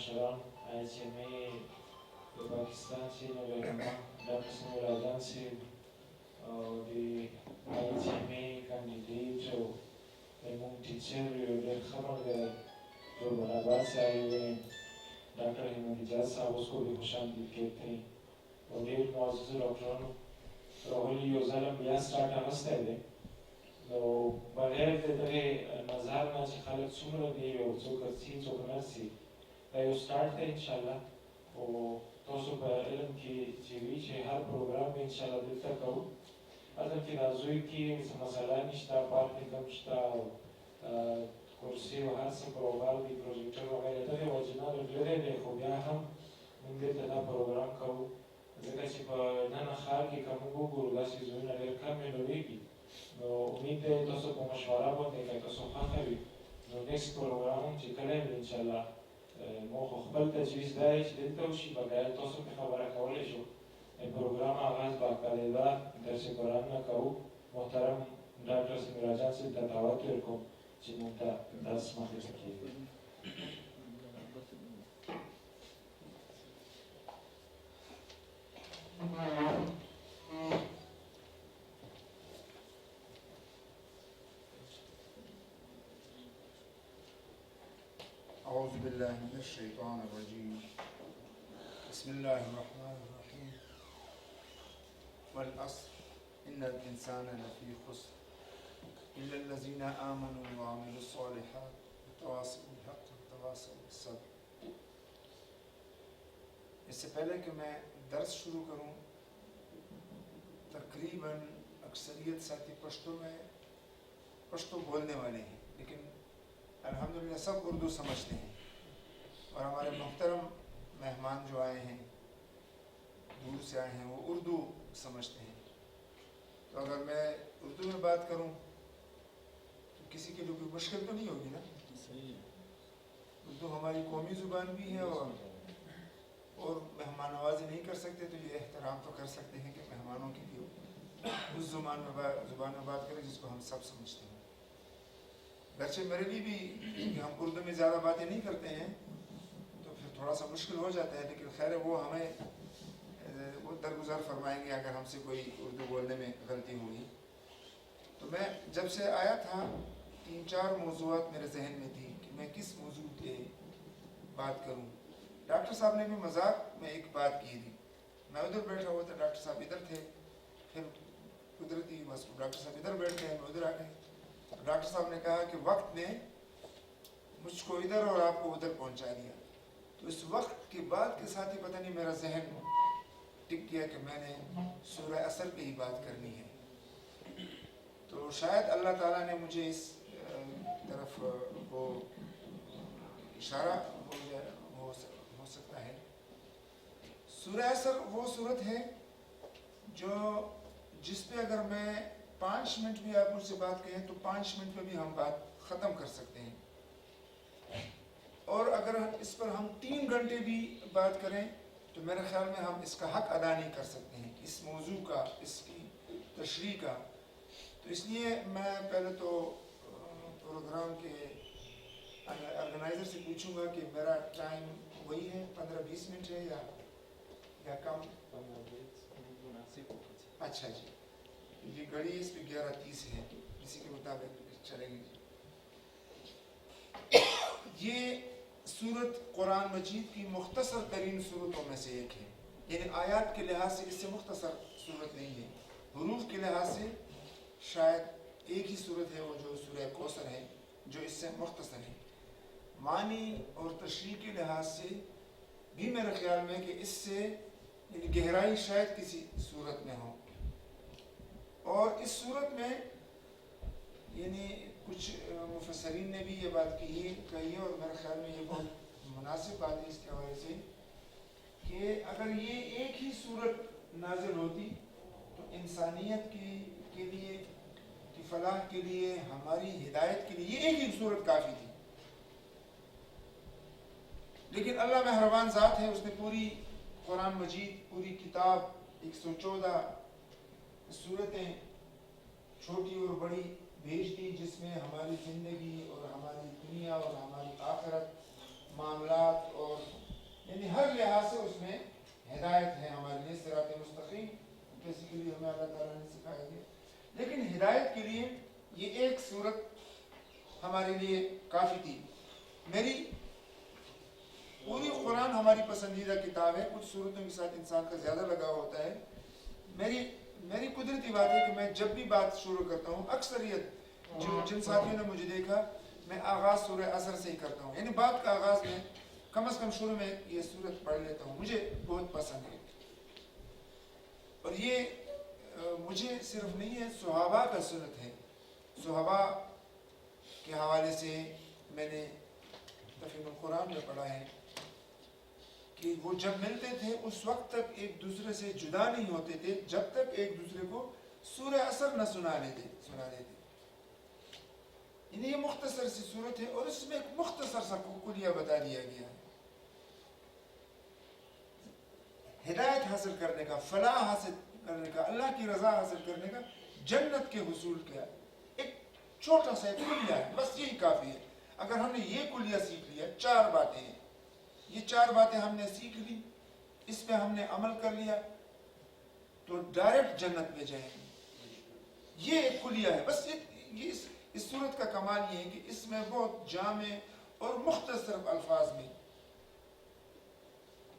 مشران ICMA د پاکستان سینو رهنما doctor سمیع راجان صاحب او د ICMA کاندیدیټ O زموږ teacher you ډېر ښه ملګری قربان آباد صاحب ډاکټر احمد اجاز صاحب اوس خو د خوش آمدید کوي او ډېر معززو ډاکټرانو راغلي یو ځل هم بیا سټارټ اخیستی دی نو بغیر د دغې نظر نه چې خلک څومره دي او څوک ارسي څوک نه ارسي دا یو سټارټ دی انشاءالله خو تاسو په علم کې چې وي چې هر پروګرام به انشاءالله دلته کوو هلته کې دا زوی کې څه مسله نشته پارکینګ هم شته او کرسي او هر څه پروګرام دي پروجیکټر وغیره دغې وجې نه لرې دی خو بیا هم موږ دلته دا پروګرام کوو ځکه چې په ننه ښار کې که موږ وګورو داسې ځایونه ډېر کم میلوېږي نو امید دی تاسو په مشوره باندې که تاسو خوښه وي نو نیکسټ پروګرام هم چې کله وي انشاءالله ما خو خپل تجویز دا دی چې دلته وشي بګیر تاسو پرې خبره کولی شو پروګرام آغاز باقاعده درس قرآن نه کوو محترم ډاکټر سمیع راجان صاحب ته دعوت ورکوم چې موږ ته درس مخکې کېږي أعوذ بالله من الشيطان الرجيم بسم الله الرحمن الرحيم والعصر إن الإنسان لفي خسر إلا الذين آمنوا وعملوا الصالحات وتواصوا بالحق وتواصوا بالصبر. اس سے پہلے کہ میں درس شروع کروں تقریباً اکثریت ساتھی پشتو بولنے والے ہیں لیکن الحمدللہ سب اردو سمجھتے ہیں اور ہمارے محترم مہمان جو آئے ہیں دور سے آئے ہیں وہ اردو سمجھتے ہیں تو اگر میں اردو میں بات کروں تو کسی کے لیے کوئی مشکل تو نہیں ہوگی نا اردو ہماری قومی زبان بھی ہے اور مہمان نوازی نہیں کر سکتے تو یہ احترام تو کر سکتے ہیں کہ مہمانوں کے لیے اس زبان میں بات کریں جس کو ہم سب سمجھتے ہیں گرچہ میرے لیے بھی کہ ہم اردو میں زیادہ باتیں نہیں کرتے ہیں تو پھر تھوڑا سا مشکل ہو جاتا ہے لیکن خیر وہ ہمیں وہ درگزر فرمائیں گے اگر ہم سے کوئی اردو بولنے میں غلطی ہوئی تو میں جب سے آیا تھا 3-4 موضوعات میرے ذہن میں تھی کہ میں کس موضوع پہ بات کروں ڈاکٹر صاحب نے بھی مذاق میں ایک بات کی تھی میں ادھر بیٹھا ہوا تھا ڈاکٹر صاحب ادھر تھے پھر قدرتی بس ڈاکٹر صاحب ادھر بیٹھ گئے میں ادھر آ گئے ڈاکٹر صاحب نے کہا کہ وقت نے مجھ کو ادھر اور آپ کو ادھر پہنچا دیا تو اس وقت کے بعد کے ساتھ ہی پتہ نہیں میرا ذہن ٹک گیا کہ میں نے سورہ عصر پہ ہی بات کرنی ہے تو شاید اللہ تعالیٰ نے مجھے اس طرف وہ اشارہ ہو سکتا ہے سورہ عصر وہ صورت ہے جو جس پہ اگر میں 5 منٹ بھی آپ مجھ سے بات کہیں تو 5 منٹ پہ بھی ہم بات ختم کر سکتے ہیں اور اگر اس پر ہم 3 گھنٹے بھی بات کریں تو میرے خیال میں ہم اس کا حق ادا نہیں کر سکتے ہیں اس موضوع کا اس کی تشریح کا تو اس لیے میں پہلے تو پروگرام کے آرگنائزر سے پوچھوں گا کہ میرا ٹائم وہی ہے 15-20 منٹ ہے یا کم اچھا جی یہ گھڑی اس پہ 11:30 ہے اسی کے مطابق چلے گی یہ سورت قرآن مجید کی مختصر ترین صورتوں میں سے ایک ہے یعنی آیات کے لحاظ سے اس سے مختصر صورت نہیں ہے حروف کے لحاظ سے شاید ایک ہی صورت ہے وہ جو سورہ کوثر ہے جو اس سے مختصر ہے معنی اور تشریح کے لحاظ سے بھی میرے خیال میں کہ اس سے یعنی گہرائی شاید کسی صورت میں ہو اور اس صورت میں یعنی کچھ مفسرین نے بھی یہ بات کہی ہے اور میرے خیال میں یہ بہت مناسب بات ہے اس کے حوالے سے کہ اگر یہ ایک ہی صورت نازل ہوتی تو انسانیت کے لیے کی فلاح کے لیے ہماری ہدایت کے لیے یہ ایک ہی صورت کافی تھی لیکن اللہ مہربان ذات ہے اس نے پوری قرآن مجید پوری کتاب 114 صورتیں چھوٹی اور بڑی بھیج دی جس میں ہماری زندگی اور ہماری دنیا اور ہماری آخرت معاملات اور ہر لحاظ سے اس میں ہدایت ہے ہمارے لیے، صراط مستقیم بیسیکلی ہمیں اللہ تعالیٰ نے سکھایا گیا. لیکن ہدایت کے لیے یہ ایک صورت ہمارے لیے کافی تھی. میری پوری قرآن ہماری پسندیدہ کتاب ہے، کچھ صورتوں کے ساتھ انسان کا زیادہ لگاؤ ہوتا ہے. میری قدرتی بات ہے کہ میں جب بھی بات شروع کرتا ہوں، اکثریت جن ساتھیوں نے مجھے دیکھا، میں آغاز سورہ عصر سے ہی کرتا ہوں. یعنی بات کا آغاز میں کم از کم شروع میں یہ صورت پڑھ لیتا ہوں، مجھے بہت پسند ہے. اور یہ مجھے صرف نہیں ہے، صحابہ کا سنت ہے. صحابہ کے حوالے سے میں نے تفہیم القرآن میں پڑھا ہے کہ وہ جب ملتے تھے اس وقت تک ایک دوسرے سے جدا نہیں ہوتے تھے جب تک ایک دوسرے کو سورہ عصر نہ سنا دیتے. یعنی یہ مختصر سی صورت ہے اور اس میں ایک مختصر سا کلیہ بتا دیا گیا ہے. ہدایت حاصل کرنے کا، فلاح حاصل کرنے کا، اللہ کی رضا حاصل کرنے کا، جنت کے حصول کا ایک چھوٹا سا کلیہ ہے، بس یہی کافی ہے. اگر ہم نے یہ کلیہ سیکھ لیا، 4 باتیں ہیں، یہ 4 باتیں ہم نے سیکھ لی، اس پہ ہم نے عمل کر لیا تو ڈائریکٹ جنت میں جائیں گے. یہ ایک کلیہ ہے. بس یہ اس صورت کا کمال یہ ہے کہ اس میں بہت جامع اور مختصر الفاظ میں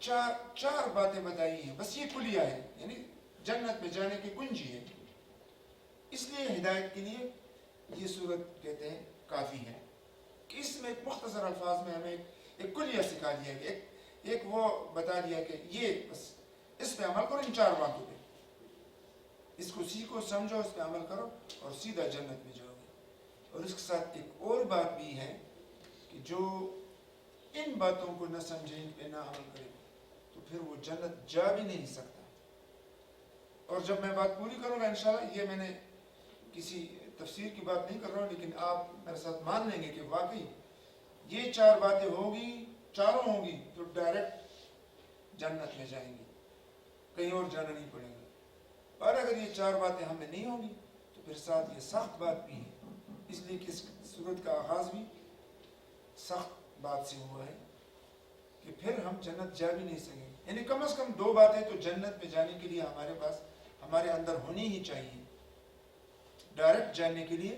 4 باتیں بتائی ہیں. بس یہ کلیہ ہے، یعنی جنت میں جانے کی کنجی ہے. اس لیے ہدایت کے لیے یہ صورت کہتے ہیں کافی ہے کہ اس میں ایک مختصر الفاظ میں ہمیں ایک کلیہ سکھا دیا گیا، ایک وہ بتا دیا کہ یہ بس اس پہ عمل کرو، ان 4 باتوں پہ اس کو سیکھو، سمجھو، اس پہ عمل کرو اور سیدھا جنت میں جاؤ گے. اور اس کے ساتھ ایک اور بات بھی ہے کہ جو ان باتوں کو نہ سمجھے، ان پہ نہ عمل کرے تو پھر وہ جنت جا بھی نہیں سکتا. اور جب میں بات پوری کروں گا انشاءاللہ، یہ میں نے کسی تفسیر کی بات نہیں کر رہا ہوں، لیکن آپ میرے ساتھ مان لیں گے کہ واقعی یہ 4 باتیں ہوگی، چاروں ہوں گی تو ڈائریکٹ جنت میں جائیں گے، کہیں اور جانا نہیں پڑے گا. اور اگر یہ 4 باتیں ہمیں نہیں ہوں گی تو پھر ساتھ یہ سخت بات بھی ہے. اس لیے کہ اس صورت کا آغاز بھی سخت بات سے ہوا ہے کہ پھر ہم جنت جا بھی نہیں سکیں. یعنی کم از کم 2 باتیں تو جنت میں جانے کے لیے ہمارے پاس، ہمارے اندر ہونی ہی چاہیے ڈائریکٹ جانے کے لیے.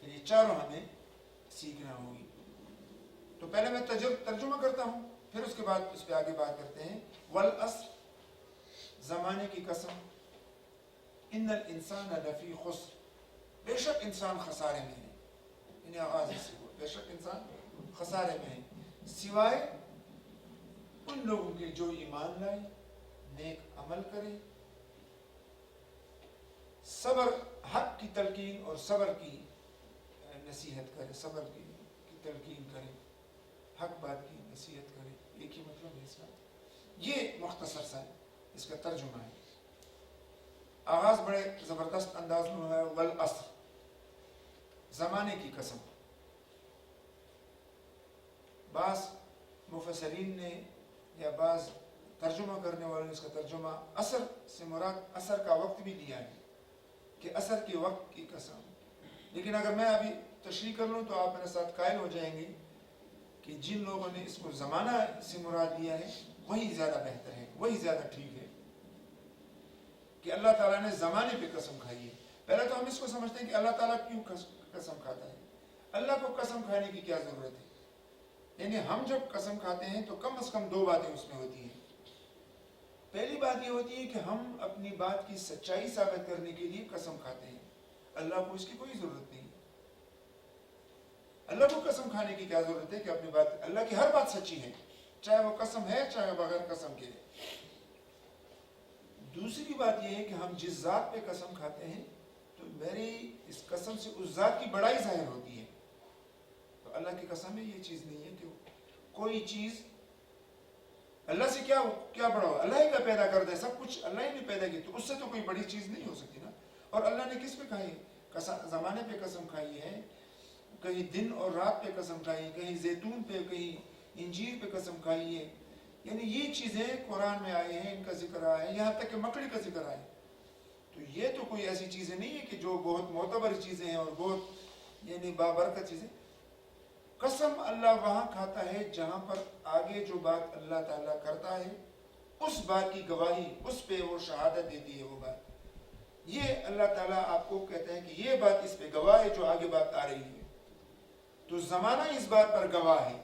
پھر یہ 4 ہمیں سیکھنا ہوگی. تو پہلے میں ترجمہ کرتا ہوں، پھر اس کے بعد اس پہ آگے بات کرتے ہیں. والعصر، زمانے کی قسم، ان الانسان لفی خسر، بے شک انسان خسارے میں ہے. یعنی آغاز سے ہوا، بے شک انسان خسارے میں ہے، سوائے ان لوگوں کے جو ایمان لائے، نیک عمل کرے، صبر، حق کی تلقین اور صبر کی نصیحت کرے، صبر کی تلقین کرے، حق بات کی نصیحت کرے. ایک ہی مطلب ہے اس کا. یہ مختصر سا اس کا ترجمہ ہے. آغاز بڑے زبردست انداز میں ہوا ہے، والعصر، زمانے کی قسم. بعض مفسرین نے یا بعض ترجمہ کرنے والوں نے اس کا ترجمہ عصر سے مراد عصر کا وقت بھی دیا ہے کہ عصر کے وقت کی قسم. لیکن اگر میں ابھی تشریح کر لوں تو آپ میرے ساتھ قائل ہو جائیں گے کہ جن لوگوں نے اس کو زمانہ سے مراد لیا ہے وہی زیادہ بہتر ہے، وہی زیادہ ٹھیک ہے کہ اللہ تعالیٰ نے زمانے پہ قسم کھائی ہے. پہلے تو ہم اس کو سمجھتے ہیں کہ اللہ تعالیٰ کیوں قسم کھاتا ہے. اللہ کو قسم کھانے کی کیا ضرورت ہے؟ یعنی ہم جب قسم کھاتے ہیں تو کم از کم 2 باتیں اس میں ہوتی ہیں. پہلی بات یہ ہوتی ہے کہ ہم اپنی بات کی سچائی ثابت کرنے کے لیے قسم کھاتے ہیں. اللہ کو اس کی کوئی ضرورت نہیں. اللہ کو قسم کھانے کی کیا ضرورت ہے کہ اپنی بات، اللہ کی ہر بات سچی ہے، چاہے وہ قسم ہے چاہے بغیر قسم کے ہے. دوسری بات یہ ہے کہ ہم جس ذات پہ قسم کھاتے ہیں تو میری اس قسم سے اس ذات کی بڑائی ظاہر ہوتی ہے. تو اللہ کی قسم ہے یہ چیز نہیں ہے کہ کوئی چیز اللہ سے کیا بڑا ہو. اللہ ہی کا پیدا کر دے، سب کچھ اللہ ہی نے پیدا کی، تو اس سے تو کوئی بڑی چیز نہیں ہو سکتی نا. اور اللہ نے کس پہ کھائی؟ زمانے پہ قسم کھائی ہے، کہیں دن اور رات پہ قسم کھائی ہے، کہیں زیتون پہ، کہیں انجیر پہ قسم کھائی ہے. یعنی یہ چیزیں قرآن میں آئے ہیں، ان کا ذکر آیا ہے، یہاں تک کہ مکڑی کا ذکر آیا ہے. تو یہ تو کوئی ایسی چیزیں نہیں ہے کہ جو بہت معتبر چیزیں ہیں اور بہت یعنی بابرکت چیزیں. قسم اللہ وہاں کھاتا ہے جہاں پر آگے جو بات اللہ تعالیٰ کرتا ہے اس بات کی گواہی، اس پہ وہ شہادت دیتی ہے وہ بات. یہ اللہ تعالیٰ آپ کو کہتے ہیں کہ یہ بات اس پہ گواہ ہے جو آگے بات آ رہی ہے. تو زمانہ اس بات پر گواہ ہے.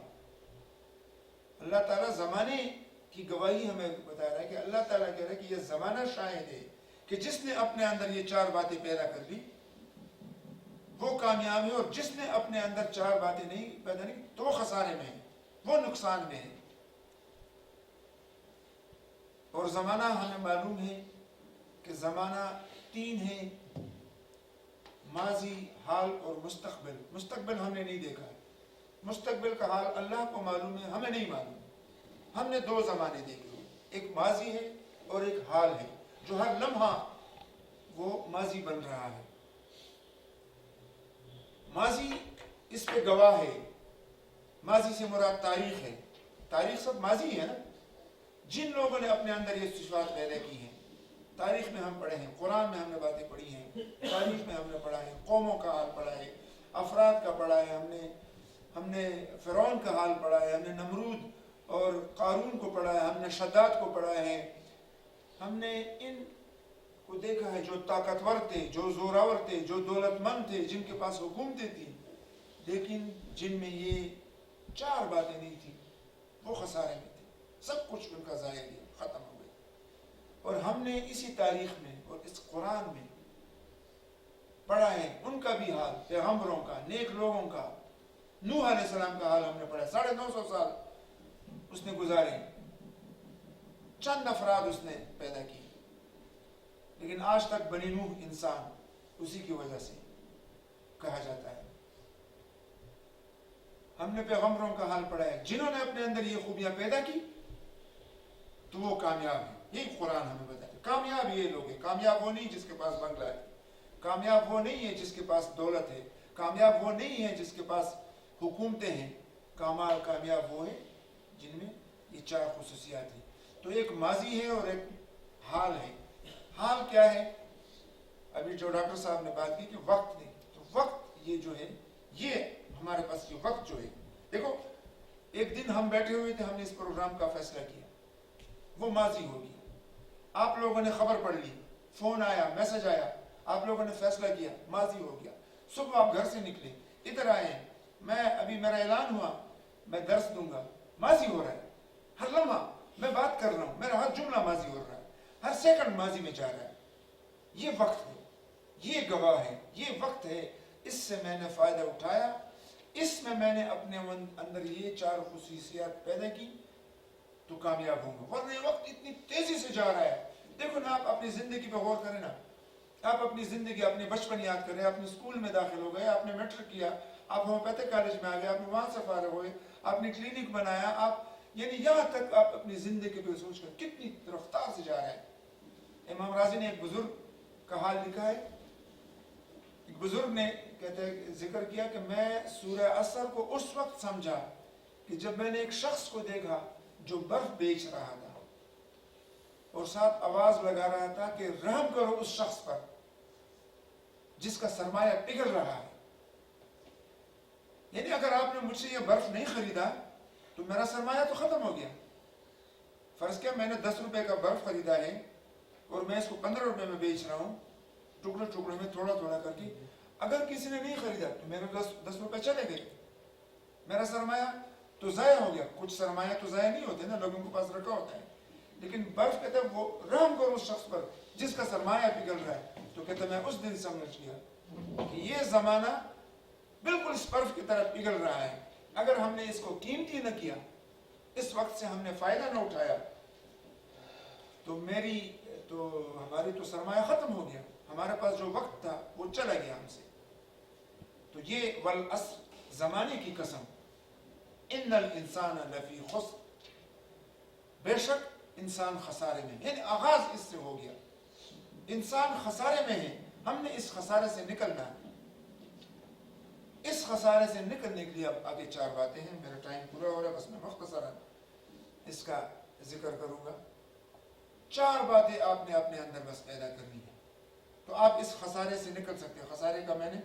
اللہ تعالیٰ زمانے کی گواہی ہمیں بتا رہا ہے کہ اللہ تعالیٰ کہہ رہا ہے کہ یہ زمانہ شاہد ہے کہ جس نے اپنے اندر یہ 4 باتیں پیدا کر لی وہ کامیاب ہے، اور جس نے اپنے اندر 4 باتیں نہیں پیدا نہیں تو وہ خسارے میں ہے، وہ نقصان میں ہے. اور زمانہ ہمیں معلوم ہے کہ زمانہ 3 ہے، ماضی، حال اور مستقبل. مستقبل ہم نے نہیں دیکھا ہے، مستقبل کا حال اللہ کو معلوم ہے، ہمیں نہیں معلوم. ہم نے 2 زمانے دیکھے ہیں، ایک ماضی ہے اور ایک حال ہے، جو ہر لمحہ وہ ماضی بن رہا ہے. ماضی اس پہ گواہ ہے. ماضی سے مراد تاریخ ہے. تاریخ سب ماضی ہے نا. جن لوگوں نے اپنے اندر یہ صفات پیدا کی ہیں، تاریخ میں ہم پڑھے ہیں، قرآن میں ہم نے باتیں پڑھی ہیں، تاریخ میں ہم نے پڑھا ہے، قوموں کا حال پڑھا ہے، افراد کا پڑھا ہے، ہم نے فرعون کا حال پڑھا ہے، ہم نے نمرود اور قارون کو پڑھا ہے، ہم نے شداد کو پڑھا ہے. ہم نے ان کو دیکھا ہے جو طاقتور تھے، جو زوراور تھے، جو دولت مند تھے، جن کے پاس حکومتیں تھیں، لیکن جن میں یہ 4 باتیں نہیں تھیں، وہ خسارے میں تھے. سب کچھ ان کا ضائع گیا، ختم ہو گیا. اور ہم نے اسی تاریخ میں اور اس قرآن میں پڑھا ہے ان کا بھی حال، پیغمبروں کا، نیک لوگوں کا. نوح علیہ السلام کا حال ہم نے پڑھا. 950 سال اس نے گزارے، چند افراد اس نے پیدا کی، لیکن آج تک بنی نوح انسان اسی کی وجہ سے کہا جاتا ہے. ہم نے پیغمبروں کا حال پڑھا ہے، جنہوں نے اپنے اندر یہ خوبیاں پیدا کی تو وہ کامیاب ہیں. یہی قرآن ہمیں بتاتا ہے. کامیاب یہ لوگ ہیں. کامیاب وہ نہیں جس کے پاس بنگلہ ہے، کامیاب وہ نہیں ہے جس کے پاس دولت ہے، کامیاب وہ نہیں ہے جس کے پاس حکومتیں ہیں. کامیاب وہ ہے جن میں یہ 4 خصوصیات ہیں. تو ایک ماضی ہے اور ایک حال ہے. حال کیا ہے؟ ابھی جو ڈاکٹر صاحب نے بات کی کہ وقت نہیں، تو وقت یہ جو ہے، یہ ہمارے پاس یہ وقت جو ہے، دیکھو ایک دن ہم بیٹھے ہوئے تھے، ہم نے اس پروگرام کا فیصلہ کیا، وہ ماضی ہو گیا. آپ لوگوں نے خبر پڑھ لی، فون آیا، میسج آیا، آپ لوگوں نے فیصلہ کیا، ماضی ہو گیا. صبح آپ گھر سے نکلے، ادھر آئے ہیں، میرا اعلان ہوا میں درس دوں گا، ماضی ہو رہا ہے. ہر لمحہ میں بات کر رہا ہوں، میرا ہر جملہ ماضی ہو رہا ہے، ہر سیکنڈ ماضی میں جا رہا ہے. یہ وقت ہے، یہ گواہ ہے، یہ وقت ہے. اس سے میں نے فائدہ اٹھایا، اس میں نے اپنے اندر یہ 4 خصوصیات پیدا کی تو کامیاب ہوں گا. ورنہ یہ وقت اتنی تیزی سے جا رہا ہے. دیکھو نا، آپ اپنی زندگی پہ غور کریں نا. آپ اپنی زندگی، اپنے بچپن یاد کریں. آپ نے اسکول میں داخل ہو گئے، آپ نے میٹرک کیا، آپ ہومیوپیتھک کالج میں آ گئے، آپ نے وہاں سے فارغ ہوئے، آپ نے کلینک بنایا، آپ یعنی یہاں تک آپ اپنی زندگی پہ سوچ کر کتنی رفتار سے جا رہے ہیں. امام راضی نے ایک بزرگ کا حال لکھا ہے. ایک بزرگ نے ذکر کیا کہ میں سورہ عصر کو اس وقت سمجھا کہ جب میں نے ایک شخص کو دیکھا جو برف بیچ رہا تھا اور ساتھ آواز لگا رہا تھا کہ رحم کرو اس شخص پر جس کا سرمایہ پگھل رہا ہے. یعنی اگر آپ نے مجھ سے یہ برف نہیں خریدا تو میرا سرمایہ تو ختم ہو گیا. فرض کیا میں نے 10 روپے کا برف خریدا ہے اور میں اس کو 15 روپے میں بیچ رہا ہوں، ٹکڑے ٹکڑے میں تھوڑا تھوڑا کر کے. اگر کسی نے نہیں خریدا تو میرے 10 روپے چلے گئے، میرا سرمایہ تو ضائع ہو گیا. کچھ سرمایہ تو ضائع نہیں ہوتے نا، لوگوں کے پاس رکھا ہوتا ہے. لیکن برف کہتا ہے وہ رحم کرو اس شخص پر جس کا سرمایہ پگھل رہا ہے. تو کہتا ہے میں اس دن سمجھ گیا کہ یہ زمانہ بالکل اس برف کی طرح پگھل رہا ہے. اگر ہم نے اس کو قیمتی نہ کیا، اس وقت سے ہم نے فائدہ نہ اٹھایا تو ہماری تو سرمایہ ختم ہو گیا. ہمارے پاس جو وقت تھا وہ چلا گیا ہم سے. تو یہ والعصر، زمانے کی قسم، ان الانسان لفی خسر، بے شک انسان خسارے میں. یعنی آغاز اس سے ہو گیا، انسان خسارے میں ہے. ہم نے اس خسارے سے نکلنا ہے. اس خسارے سے نکلنے کے لیے اب آگے 4 باتیں ہیں. میرا ٹائم پورا ہو رہا ہے، بس میں مختصراً اس کا ذکر کروں گا. 4 باتیں آپ نے اپنے اندر بس پیدا کرنی ہے تو آپ اس خسارے سے نکل سکتے ہیں. خسارے کا میں نے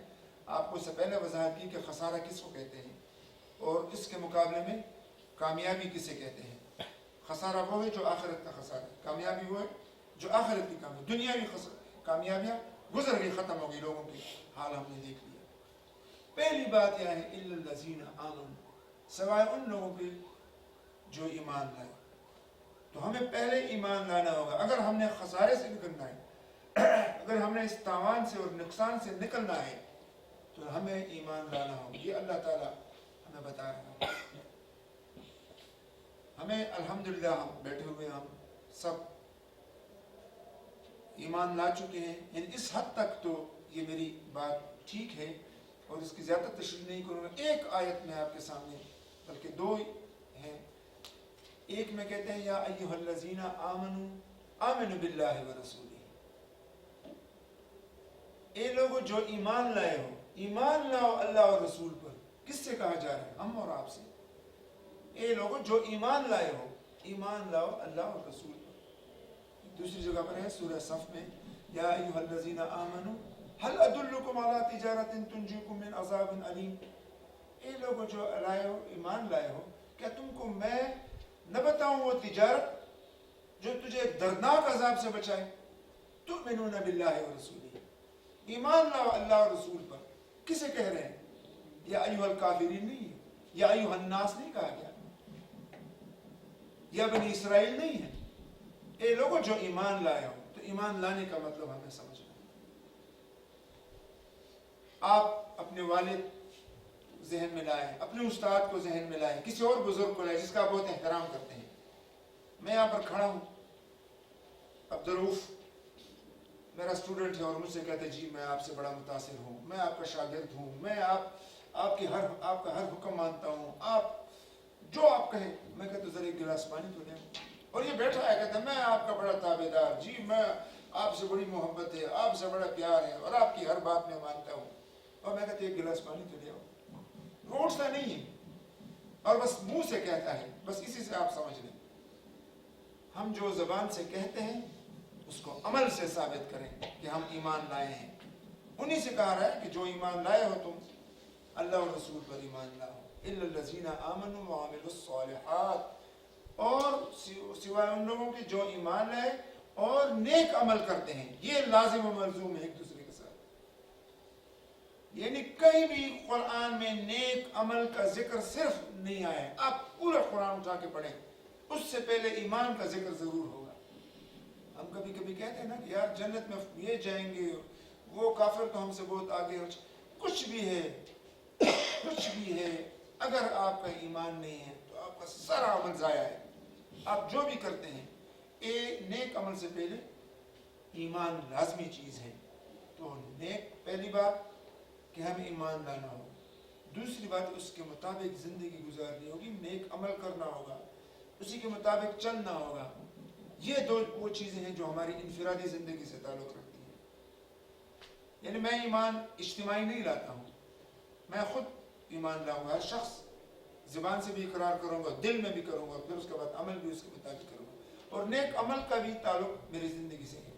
آپ کو اس سے پہلے وضاحت کی کہ خسارہ کس کو کہتے ہیں. اور اس کے مقابلے میں کامیابی کسے کہتے ہیں؟ خسارہ وہ ہے جو آخرت کا خسارہ ہے، کامیابی وہ ہے جو آخرت کی کامیابی. دنیاوی کامیابیاں گزر گئی، ختم ہو گئی، لوگوں کی حال ہم نے دیکھ لیا. پہلی بات یہ ہے الا الذین آمنوا، سوائے ان لوگوں کے جو ایمان لائے. تو ہمیں پہلے ایمان لانا ہوگا. اگر ہم نے خسارے سے نکلنا ہے، اگر ہم نے اس تاوان سے اور نقصان سے نکلنا ہے، تو ہمیں ایمان لانا ہوگا. یہ اللہ تعالیٰ ہمیں بتا رہا ہے. ہمیں الحمدللہ ہم بیٹھے ہوئے ہم سب ایمان لا چکے ہیں. یعنی اس حد تک تو یہ میری بات ٹھیک ہے اور اس کی زیادہ تشریح نہیں کروں گا. ایک آیت میں آپ کے سامنے، بلکہ دو ہیں. ایک میں کہتے ہیں یا ایھا الذین آمنوا آمنوا باللہ ورسولہ، اے لوگوں جو ایمان لائے ہو، ایمان لاؤ اللہ اور رسول پر. کس سے کہا جا رہا ہے؟ ہم اور آپ سے. اے لوگوں جو ایمان لائے ہو، ایمان لاؤ اللہ اور رسول پر. دوسری جگہ پر ہے سورہ صف میں یا ایھا الذین آمنوا هل ادلکم علی تجارۃ تنجیکم من عذاب علیم. اے لوگوں جو لائے ہو، ایمان لائے ہو، کیا تم کو میں نہ بتاؤں وہ تجارت جو تجھے دردناک عذاب سے بچائے؟ تؤمنون باللہ ورسولہ، ایمان لاؤ اللہ اور رسول پر. کسے کہہ رہے ہیں؟ یا ایھا الکافرین نہیں ہے، یا ایھا الناس نہیں کہا گیا، یا بنی اسرائیل نہیں ہے. اے لوگوں جو ایمان لائے ہو. تو ایمان لانے کا مطلب ہمیں سمجھنا. آپ اپنے والد ذہن میں لائیں، اپنے استاد کو ذہن میں لائیں، کسی اور بزرگ کو لائیں جس کا آپ بہت احترام کرتے ہیں. میں یہاں پر کھڑا ہوں، عبدالرؤف میرا اسٹوڈنٹ ہے اور مجھ سے کہتے ہیں جی میں آپ سے بڑا متاثر ہوں، میں آپ کا شاگرد ہوں، میں آپ کا ہر حکم مانتا ہوں، آپ جو آپ کہیں. میں کہتا ہوں ذرا ایک گلاس پانی تو لیں. اور یہ بیٹھا ہے کہتا ہے میں آپ کا بڑا تابع دار، جی میں آپ سے بڑی محبت ہے، آپ سے بڑا پیار ہے اور آپ کی ہر بات میں مانتا ہوں. اور میں کہتا ہوں ایک گلاس پانی تو لے آؤ. روٹتا نہیں ہے اور بس منہ سے کہتا ہے. بس اسی سے آپ سمجھ لیں. ہم جو زبان سے کہتے ہیں اس کو عمل سے ثابت کریں کہ ہم ایمان لائے ہیں. انہی سے کہا رہا ہے کہ جو ایمان لائے ہو تم اللہ اور رسول پر ایمان لاؤ. الا الذین آمنوا وعملوا الصالحات، اور سوائے ان لوگوں کے جو ایمان لائے اور نیک عمل کرتے ہیں. یہ لازم و ملزوم ہے ایک دوسرے کے ساتھ. یعنی کہیں بھی قرآن میں نیک عمل کا ذکر صرف نہیں آیا ہے. آپ پورا قرآن اٹھا کے پڑھیں، اس سے پہلے ایمان کا ذکر ضرور ہوگا. ہم کبھی کبھی کہتے ہیں نا کہ یار جنت میں یہ جائیں گے، وہ کافر تو ہم سے بہت آگے ہو. کچھ بھی ہے اگر آپ کا ایمان نہیں ہے تو آپ کا سارا عمل ضائع ہے. آپ جو بھی کرتے ہیں نیک عمل سے پہلے ایمان لازمی چیز ہے. تو نیک پہلی بات کہ ہمیں ایمان لانا ہوگا. دوسری بات اس کے مطابق زندگی گزارنی ہوگی، نیک عمل کرنا ہوگا، اسی کے مطابق چلنا ہوگا. یہ دو وہ چیزیں ہیں جو ہماری انفرادی زندگی سے تعلق رکھتی ہیں. یعنی میں ایمان اجتماعی نہیں لاتا ہوں، میں خود ایمان لاؤں گا. ہر شخص زبان سے بھی اقرار کروں گا، دل میں بھی کروں گا، پھر اس کے بعد عمل بھی اس کے مطابق کروں گا. اور نیک عمل کا بھی تعلق میری زندگی سے ہے.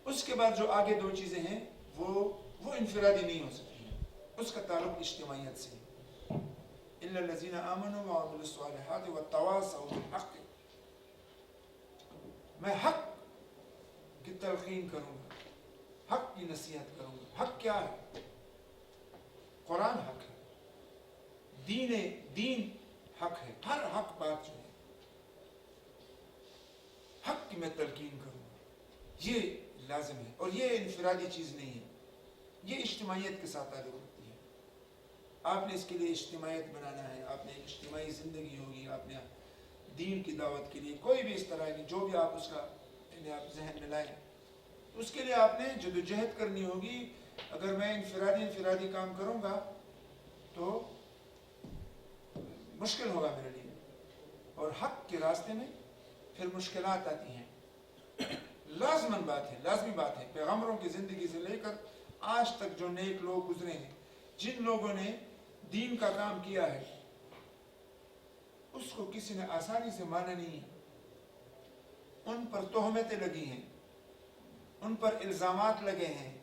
اس کے بعد جو آگے دو چیزیں ہیں وہ انفرادی نہیں ہو سکتی ہیں، اس کا تعلق اجتماعیت سے ہے. الا الذین آمنوا وعملوا الصالحات وتواصوا بالحق. میں حق کی تلقین کروں گا، حق کی نصیحت کروں گا. حق کیا ہے؟ قرآن حق ہے، دین حق ہے. ہر حق بات جو ہے حق کی میں تلقین کروں گا. یہ لازم ہے اور یہ انفرادی چیز نہیں ہے، یہ اجتماعیت کے ساتھ تعلق رکھتی ہے. آپ نے اس کے لیے اجتماعیت بنانا ہے، آپ نے ایک اجتماعی زندگی ہوگی. آپ نے دین کی دعوت کے لیے کوئی بھی اس طرح کی جو بھی آپ اس کا آپ ذہن میں لائیں، اس کے لیے آپ نے جدوجہد کرنی ہوگی. اگر میں انفرادی کام کروں گا تو مشکل ہوگا میرے لیے، اور حق کے راستے میں پھر مشکلات آتی ہیں. لازمی بات ہے. پیغمبروں کی زندگی سے لے کر آج تک جو نیک لوگ گزرے ہیں، جن لوگوں نے دین کا کام کیا ہے، اس کو کسی نے آسانی سے مانا نہیں ہے. ان پر تہمتیں لگی ہیں، ان پر الزامات لگے ہیں،